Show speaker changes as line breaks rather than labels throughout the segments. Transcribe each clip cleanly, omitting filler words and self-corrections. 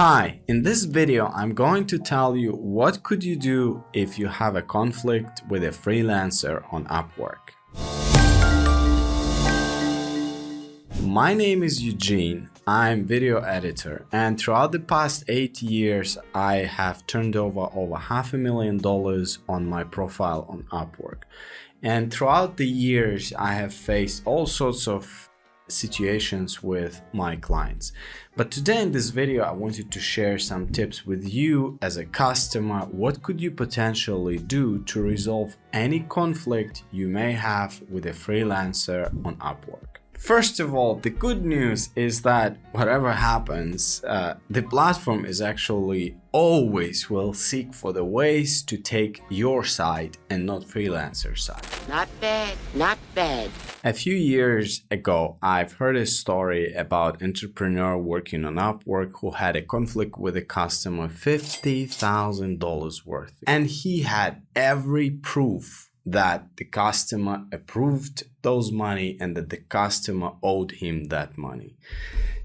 Hi, in this video I'm going to tell you what could you do if you have a conflict with a freelancer on Upwork. My name is Eugene, I'm video editor, and throughout the past 8 years I have turned over $500,000 on my profile on Upwork. And throughout the years I have faced all sorts of situations with my clients. But today in this video I wanted to share some tips with you as a customer. What could you potentially do to resolve any conflict you may have with a freelancer on Upwork? First of all, the good news is that whatever happens, the platform is actually always will seek for the ways to take your side and not freelancer side.
Not bad, not bad.
A few years ago, I've heard a story about an entrepreneur working on Upwork who had a conflict with a customer $50,000 worth. And he had every proof that the customer approved those money and that the customer owed him that money.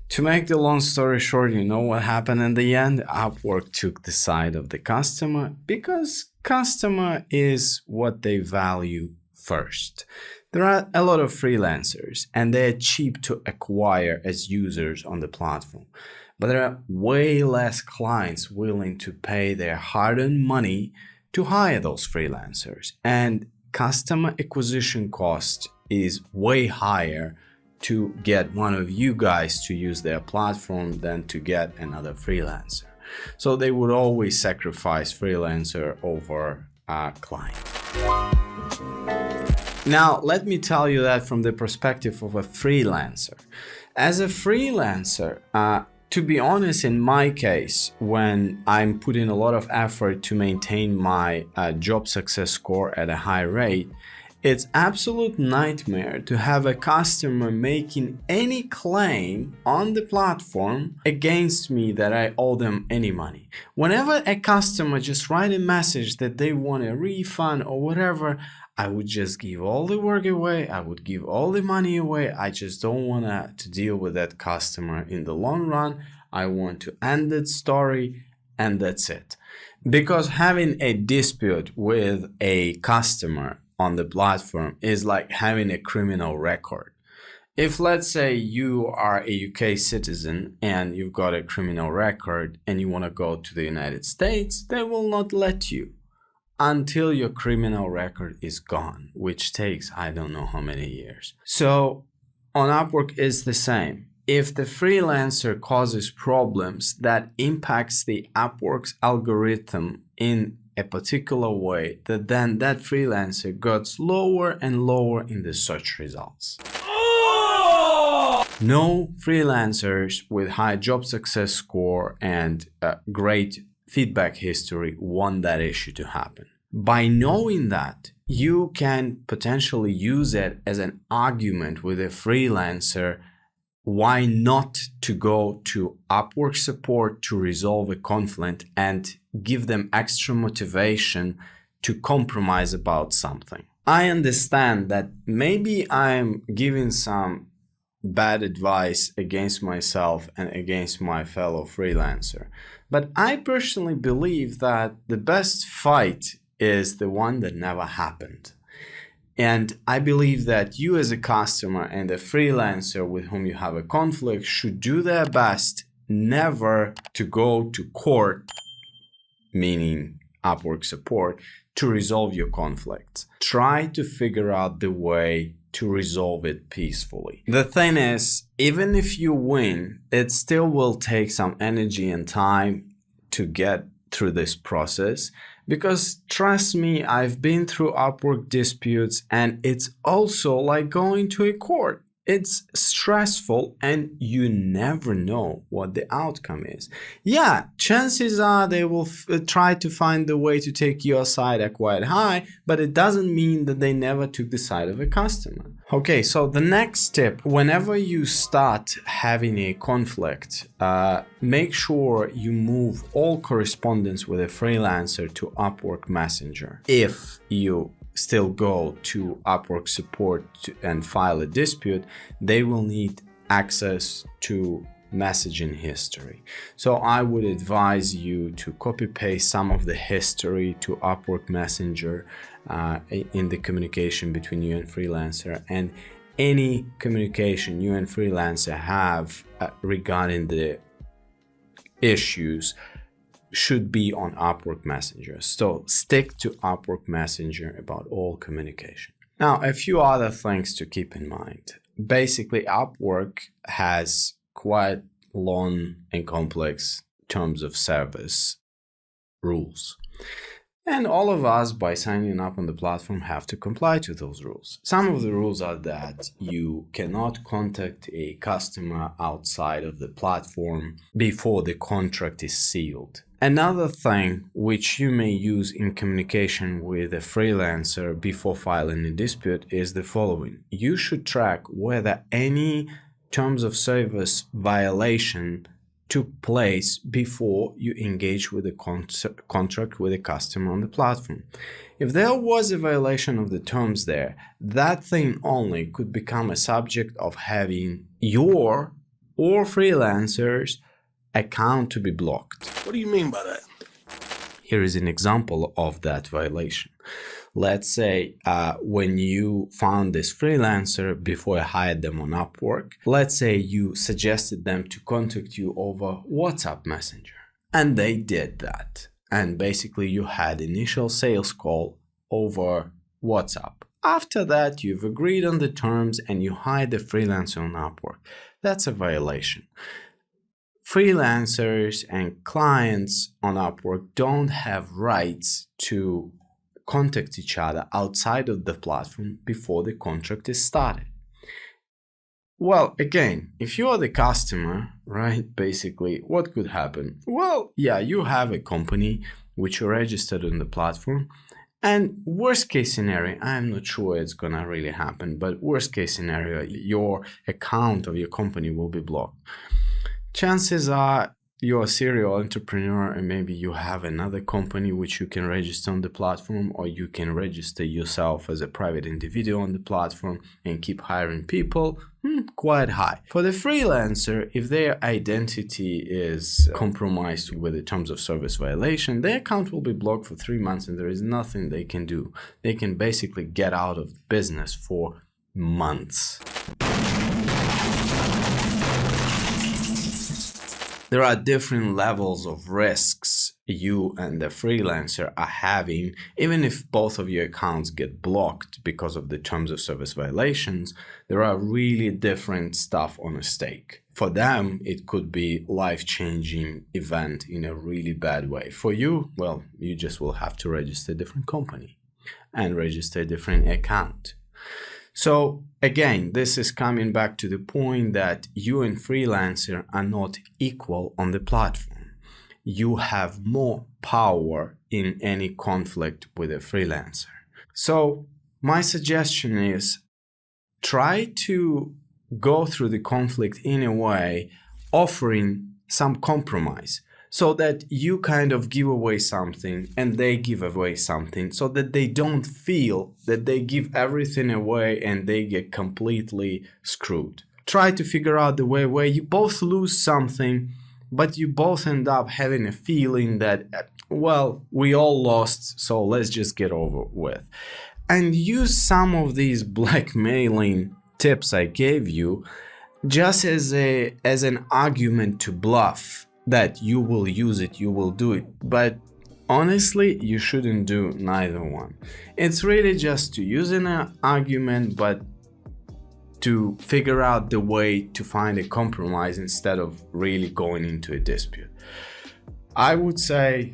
To make the long story short, you know what happened in the end? Upwork took the side of the customer because customer is what they value first. There are a lot of freelancers and they're cheap to acquire as users on the platform. But there are way less clients willing to pay their hard-earned money to hire those freelancers, and customer acquisition cost is way higher to get one of you guys to use their platform than to get another freelancer. So they would always sacrifice freelancer over a client. Now, let me tell you that from the perspective of a freelancer. As a freelancer, to be honest, in my case, when I'm putting a lot of effort to maintain my job success score at a high rate, it's absolute nightmare to have a customer making any claim on the platform against me that I owe them any money. Whenever a customer just write a message that they want a refund or whatever, I would just give all the work away. I would give all the money away. I just don't want to deal with that customer in the long run. I want to end that story and that's it. Because having a dispute with a customer on the platform is like having a criminal record. If, let's say, you are a UK citizen and you've got a criminal record and you want to go to the United States, they will not let you until your criminal record is gone, which takes I don't know how many years. So on Upwork is the same. If the freelancer causes problems that impacts the Upwork's algorithm in a particular way, then that freelancer gets lower and lower in the search results. No freelancers with high job success score and great feedback history want that issue to happen. By knowing that, you can potentially use it as an argument with a freelancer why not to go to Upwork support to resolve a conflict and give them extra motivation to compromise about something. I understand that maybe I'm giving some bad advice against myself and against my fellow freelancer, but I personally believe that the best fight is the one that never happened. And I believe that you as a customer and a freelancer with whom you have a conflict should do their best never to go to court, meaning Upwork support, to resolve your conflicts. Try to figure out the way to resolve it peacefully. The thing is, even if you win, it still will take some energy and time to get through this process. Because trust me, I've been through Upwork disputes and it's also like going to a court. It's stressful and you never know what the outcome is. Yeah, chances are they will try to find the way to take your side are quite high, but it doesn't mean that they never took the side of a customer. Okay, so the next tip, whenever you start having a conflict, make sure you move all correspondence with a freelancer to Upwork Messenger. If you still go to Upwork support and file a dispute, they will need access to messaging history. So I would advise you to copy paste some of the history to Upwork Messenger in the communication between you and Freelancer, and any communication you and Freelancer have regarding the issues should be on Upwork Messenger. So stick to Upwork Messenger about all communication. Now, a few other things to keep in mind. Basically, Upwork has quite long and complex terms of service rules. And all of us, by signing up on the platform, have to comply to those rules. Some of the rules are that you cannot contact a customer outside of the platform before the contract is sealed. Another thing which you may use in communication with a freelancer before filing a dispute is the following. You should track whether any terms of service violation took place before you engage with a contract with a customer on the platform. If there was a violation of the terms there, that thing only could become a subject of having your or freelancer's account to be blocked.
What do you mean by that?
Here is an example of that violation. Let's say when you found this freelancer before I hired them on Upwork, let's say you suggested them to contact you over WhatsApp Messenger, and they did that. And basically you had initial sales call over WhatsApp. After that, you've agreed on the terms and you hired the freelancer on Upwork. That's a violation. Freelancers and clients on Upwork don't have rights to contact each other outside of the platform before the contract is started. Well, again, if you are the customer, right, basically, what could happen? Well, yeah, you have a company which you registered on the platform, and worst case scenario, I'm not sure it's gonna really happen, but worst case scenario, your account of your company will be blocked. Chances are you're a serial entrepreneur and maybe you have another company which you can register on the platform, or you can register yourself as a private individual on the platform and keep hiring people. Quite high. For the freelancer, if their identity is compromised with the terms of service violation, their account will be blocked for 3 months and there is nothing they can do. They can basically get out of the business for months. There are different levels of risks you and the freelancer are having, even if both of your accounts get blocked because of the terms of service violations. There are really different stuff on stake. For them, it could be life-changing event in a really bad way. For you, well, you just will have to register a different company and register a different account. So again, this is coming back to the point that you and freelancer are not equal on the platform. You have more power in any conflict with a freelancer. So my suggestion is try to go through the conflict in a way offering some compromise, so that you kind of give away something and they give away something, so that they don't feel that they give everything away and they get completely screwed. Try to figure out the way where you both lose something, but you both end up having a feeling that, well, we all lost, so let's just get over with. And use some of these blackmailing tips I gave you just as an argument to bluff that you will use it, you will do it. But honestly, you shouldn't do neither one. It's really just to use an argument, but to figure out the way to find a compromise instead of really going into a dispute. I would say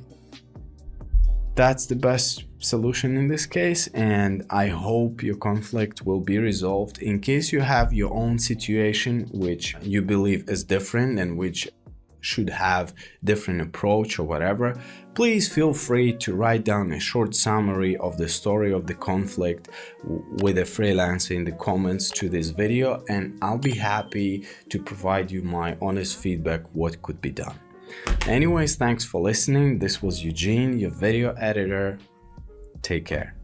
that's the best solution in this case, and I hope your conflict will be resolved. In case you have your own situation which you believe is different and which should have different approach or whatever, please feel free to write down a short summary of the story of the conflict with a freelancer in the comments to this video, and I'll be happy to provide you my honest feedback what could be done. Anyways, thanks for listening. This was Eugene, your video editor. Take care.